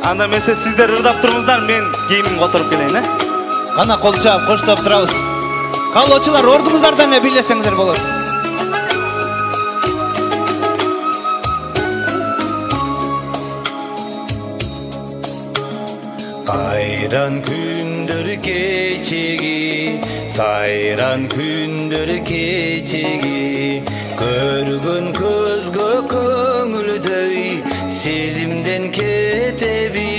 Анда месе сиздер ырдап туруңуздар, мен кийимимди которуп келейин, Кана кол чаап коштоп турабыз. Калоочулар ордуңуздардан эле бийлесеңиздер болот. Сайран күндөр кечеги, сайран күндөр кечеги, көргөн көзгө көңүлдөй сезимден кетеби.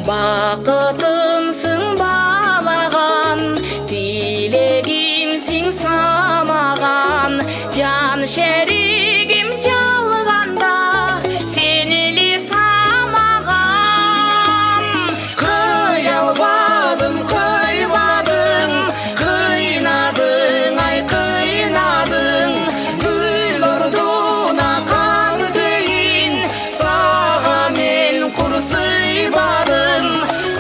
Бакытымсың балаган, тилегимсиң самаган, жан шеригим жалганда сен эле самаган. Кыялбадым, кыйбадың, кыйнадың, ай кыйнадың, гүл ордуна каң дейин, сага мен кур сыйбадым.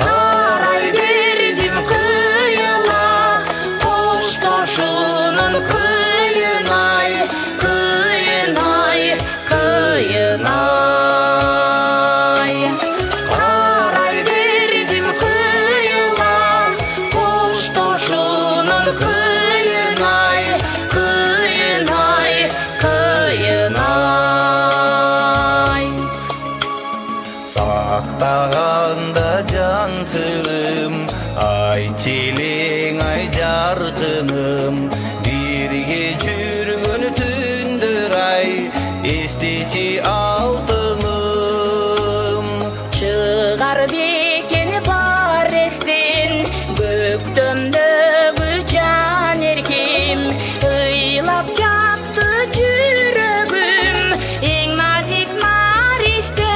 Карай бердим кыйыла, коштошунун кыйынай, кыйынай, кыйынай. Карай бердим кыйыла, коштошунун кыйынай, кыйынай, кыйынай. Сактаганда жан сырым, ай челең, ай жаркыным, бирге жүргөн түндөр ай, эстечи алтыным. Чыгар бекен бар эстен, көктөмдөгү жан эркем, ыйлап жатты жүрөгүм, эң назик наристем.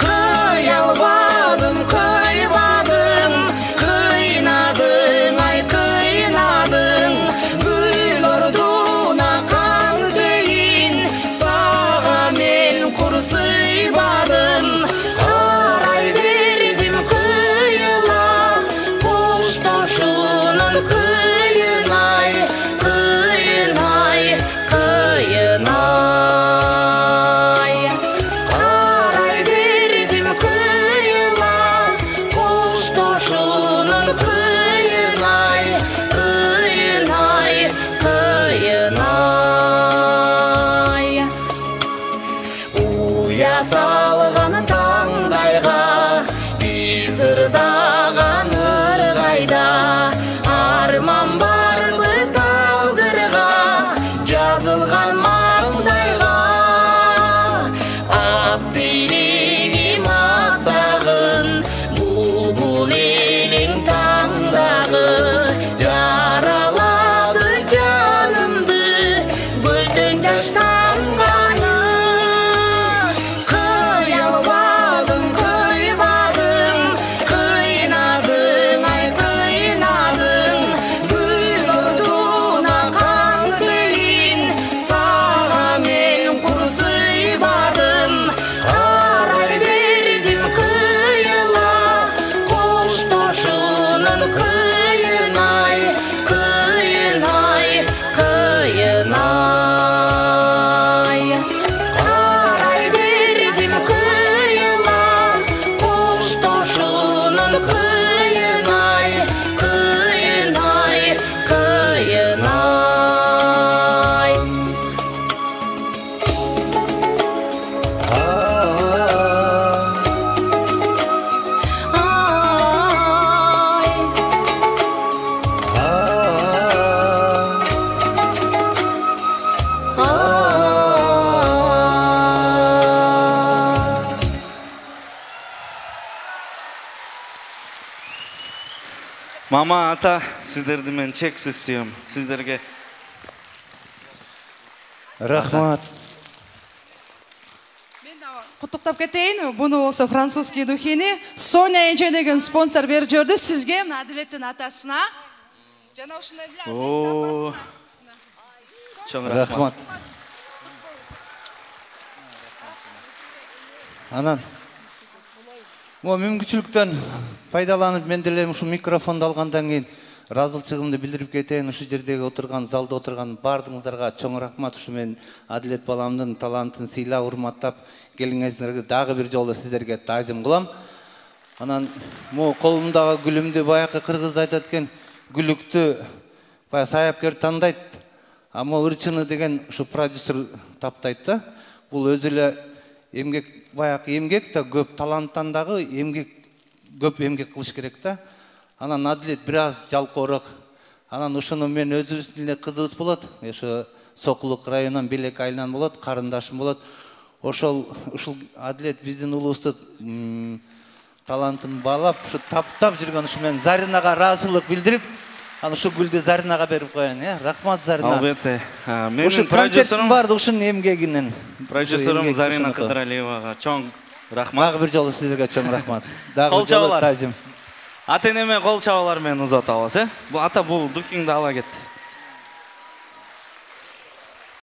Кыялбадым, кыйбадым, кыйнадың, ай кыйнадың, гүл ордуна каң дейин, сага мен кур сыйбадым. Карай бердим кыйыла, коштошунун кыйынай, кыйынай, кыйынай. Карай бердим кыйыла, коштошунун кыйынай, кыйынай, кыйынай. Уя салган таңдайга, биз ырдаган ыргайда, арман барды талдырга, жазылган маңдайга. Ак тилегим актагын, булбул элең таңдагы, жаралады жанымды, көздөн жаш тамганы. Кыялбадым, кыйбадым, кыйнадың, ай кыйнадың, гүл ордуна каң дейин, сага мен кур сыйбадым. Карай бердим кыйыла, коштошунун кыйынай, кыйынай, кыйынай. Карай бердим кыйыла, коштошунун кыйынай, кыйынай, кыйынай. Мама, ата, сиздерди мен чексиз сүйөм. Сиздерге Рахмат. Мен куттуктап кетейин. Буну болсо французский духини Соня эже деген спонсор берип жүрдү сизге, Адилеттин атасына. Жана ушундай эле О, чоң Рахмат. рахмат. Анан мүмкүнчүлүктөн пайдаланып мен деле ушу микрофонду алгандан кийин ыраазычылыгымды билдирип кетейин. Ушу жердеги отурган, залда отурган баардыгыңыздарга чоң рахмат. Ушу мен Адилет баламдын талантын сыйлап, урматтап келиңиздерге дагы бир жолу сиздерге таазим кылам. Анан могу колумдагы гүлүмдү баягы кыргызда айтат экен, гүлүктү баягы саяпкер тандайт, ама ырчыны деген ушу продюсер таптайт да. Бул өзү эле эмгек, баягы эмгек да көп, таланттан дагы эмгек көп эмгек кылыш керек да. Анан Адилет бир аз жалкоорок. Анан ушуну мен өзүбүздүн эле кызыбыз болот. Ошо Сокулук районунан Белек айылынан болот, карындашым болот. Ушул Адилет биздин улубуздун талантын баалап, ушу таптап жүргөн ушу мен Заринага ыраазычылык билдирип, аны ушу гүлдү Заринага берип коеюн, Рахмат Зарина. Албетте. Ушу концерттин баардыгы ушунун эмгегинен. Продюсерим Зарина Кыдыралиевага чоң рахмат. Дагы бир жолу сиздерге чоң рахмат. Кол Дагы жолу чабалар. таазим. Ата-энеме кол чабалар менен узатабыз, Бул ата бул духиңди ала кет.